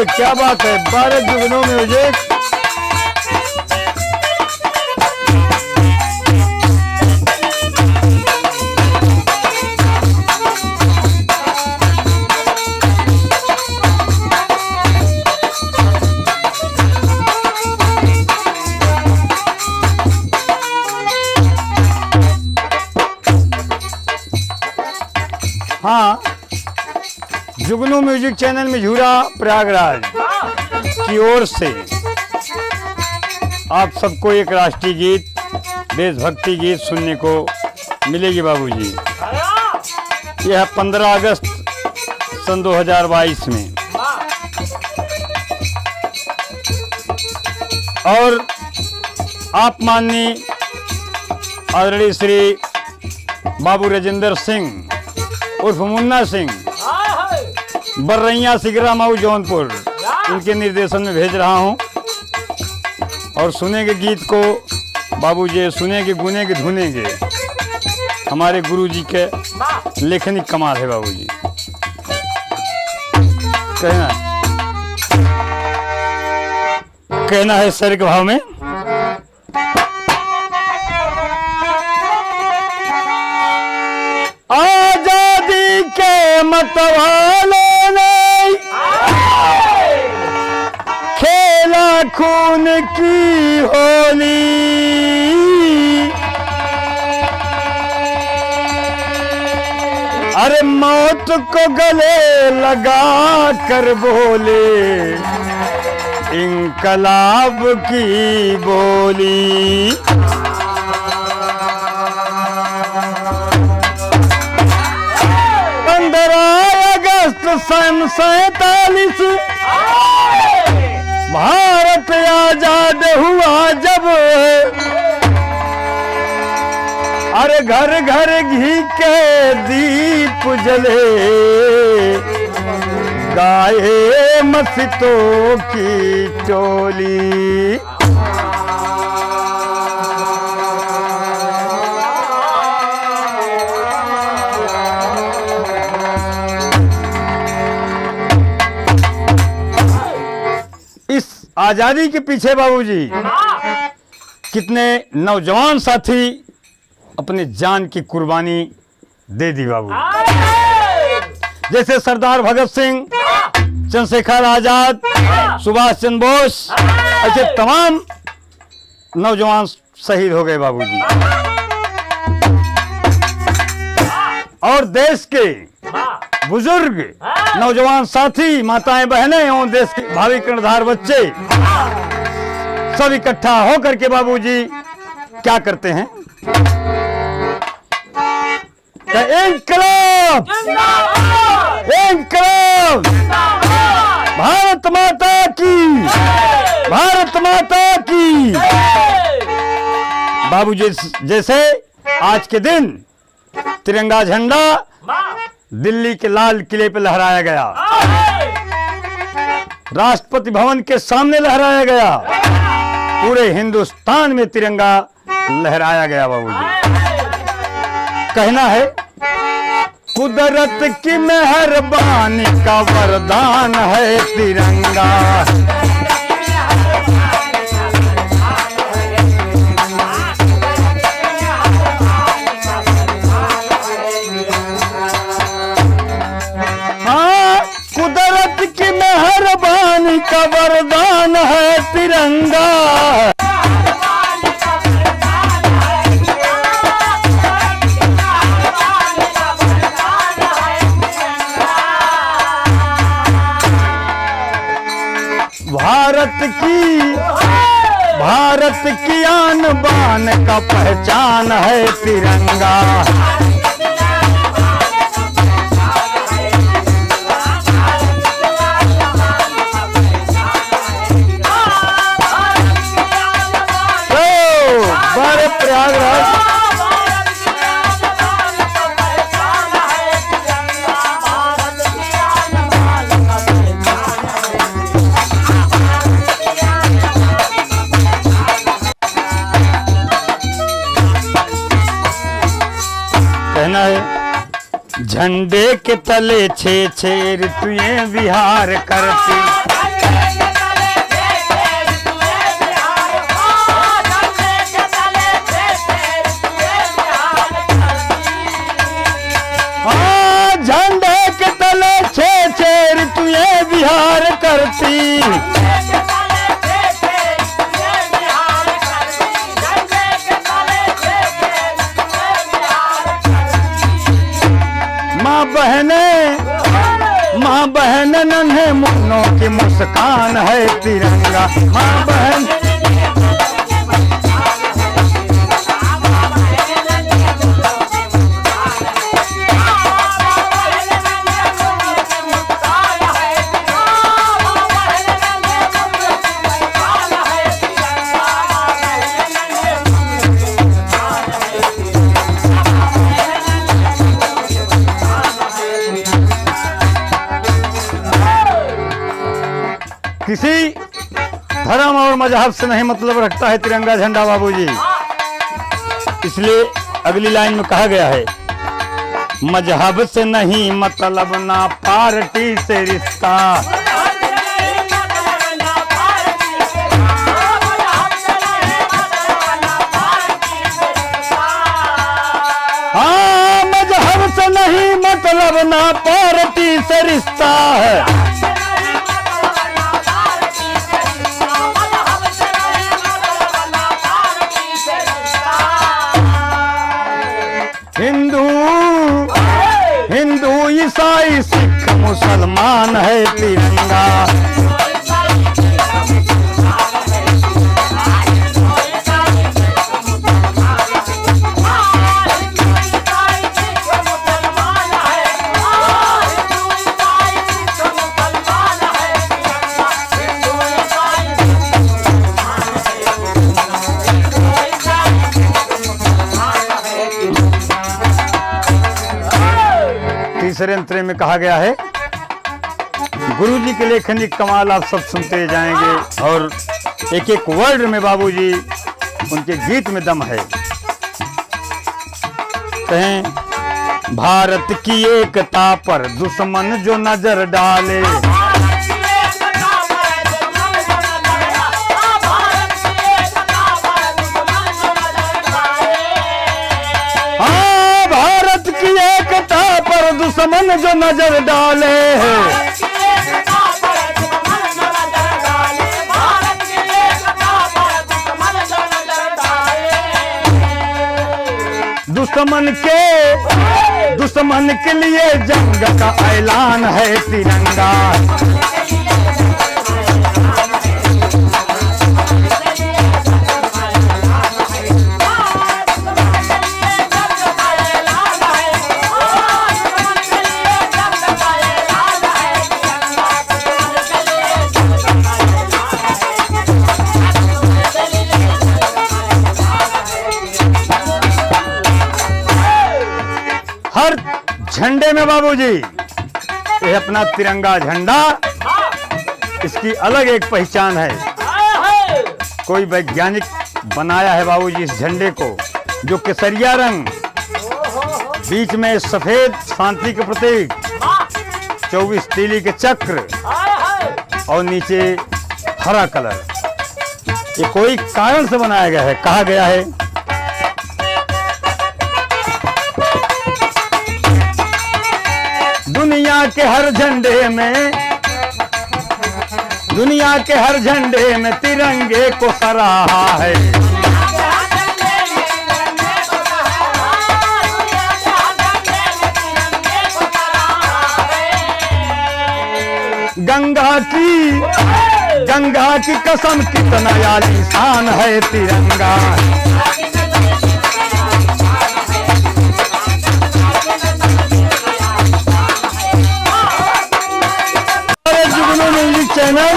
क्या बात है, 12 जुगनों म्यूजिक। हाँ, जुगनू म्यूजिक चैनल में झूरा प्रयागराज की ओर से आप सबको एक राष्ट्रीय गीत, देशभक्ति गीत सुनने को मिलेगी बाबूजी। यह 15 अगस्त सन 2022 में और आप माननीय आदरणीय श्री बाबू राजेंद्र सिंह उर्फ मुन्ना सिंह, बर्रैया सिगरा मऊ जौनपुर, इनके निर्देशन में भेज रहा हूं। और सुनेंगे गीत को बाबूजी, सुनेंगे, गुनेंगे, धुनेंगे। हमारे गुरुजी के लेखनी कमाल है बाबूजी। कहना है सर के भाव में। आजादी के मतवालों ने खेला खून की होली, अरे मौत को गले लगा कर बोले इंकलाब की बोली। 15 अगस्त सन 47 भारत आजाद हुआ जब, अरे घर घर घी के दीप जले, गाए मस्जिदों की टोली। आजादी के पीछे बाबूजी कितने नौजवान साथी अपने जान की कुर्बानी दे दी बाबू। जैसे सरदार भगत सिंह, चंद्रशेखर आजाद, सुभाष चंद्र बोस, ऐसे तमाम नौजवान शहीद हो गए बाबूजी। और देश के बुजुर्ग नौजवान साथी, माताएं, बहनें एवं देश के भावी कर्णधार बच्चे सब इकट्ठा होकर के बाबूजी क्या करते हैं? इंकलाब, इंकलाब, भारत माता की, भारत माता की। बाबूजी जैसे आज के दिन तिरंगा झंडा दिल्ली के लाल किले पर लहराया गया, राष्ट्रपति भवन के सामने लहराया गया, पूरे हिंदुस्तान में तिरंगा लहराया गया बाबूजी। कहना है कुदरत की मेहरबानी का वरदान है तिरंगा, कुदरत की मेहरबानी का वरदान है तिरंगा। आन बान का पहचान है तिरंगा। बड़े प्रयागराज कहना है झंडे के तले छे छे ऋतुएं विहार करती। झंडे के तले छे छे ऋतुएं विहार करती। माँ बहन नन्हे मुन्नों की मुस्कान है तिरंगा। माँ बहन किसी धर्म और मजहब से नहीं मतलब रखता है तिरंगा झंडा बाबूजी। इसलिए अगली लाइन में कहा गया है मजहब से नहीं मतलब ना पार्टी से रिश्ता। हाँ मजहब से नहीं मतलब ना पार्टी से रिश्ता है। हिंदू ईसाई सिख मुसलमान है तिरंगा। तीसरे अंतरे में कहा गया है गुरुजी के लेखनी कमाल आप सब सुनते जाएंगे और एक एक वर्ड में बाबूजी उनके गीत में दम है। कहें भारत की एकता पर दुश्मन जो नजर डाले। दुश्मन जो नजर डाले दुश्मन के लिए जंग का ऐलान है तिरंगा। हर झंडे में बाबूजी ये अपना तिरंगा झंडा, इसकी अलग एक पहचान है। कोई वैज्ञानिक बनाया है बाबूजी इस झंडे को, जो केसरिया रंग, बीच में सफेद शांति के प्रतीक, 24 तीली के चक्र और नीचे हरा कलर। ये कोई कारण से बनाया गया है। कहा गया है दुनिया के हर झंडे में तिरंगे को सराहा है। गंगा की कसम कितना आलीशान है तिरंगा। अरे जुगनू म्यूजिक चैनल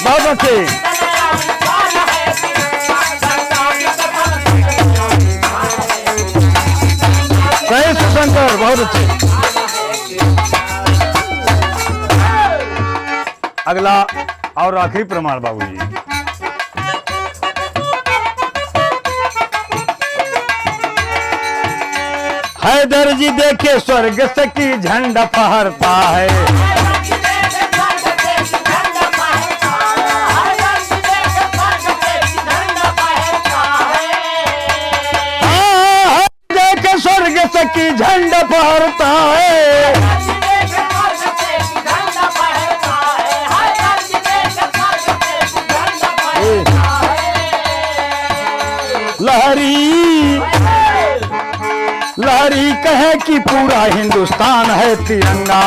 बहुत अच्छे। सही सुशंकर बहुत अच्छे। अगला और आखिरी प्रमाण बाबूजी। हैदर जी देखे स्वर्ग से की झंडा फहरता है। देखे स्वर्ग से की झंडा फहरता है। लहरी लहरी कहे कि पूरा हिंदुस्तान है तिरंगा।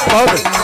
बहुत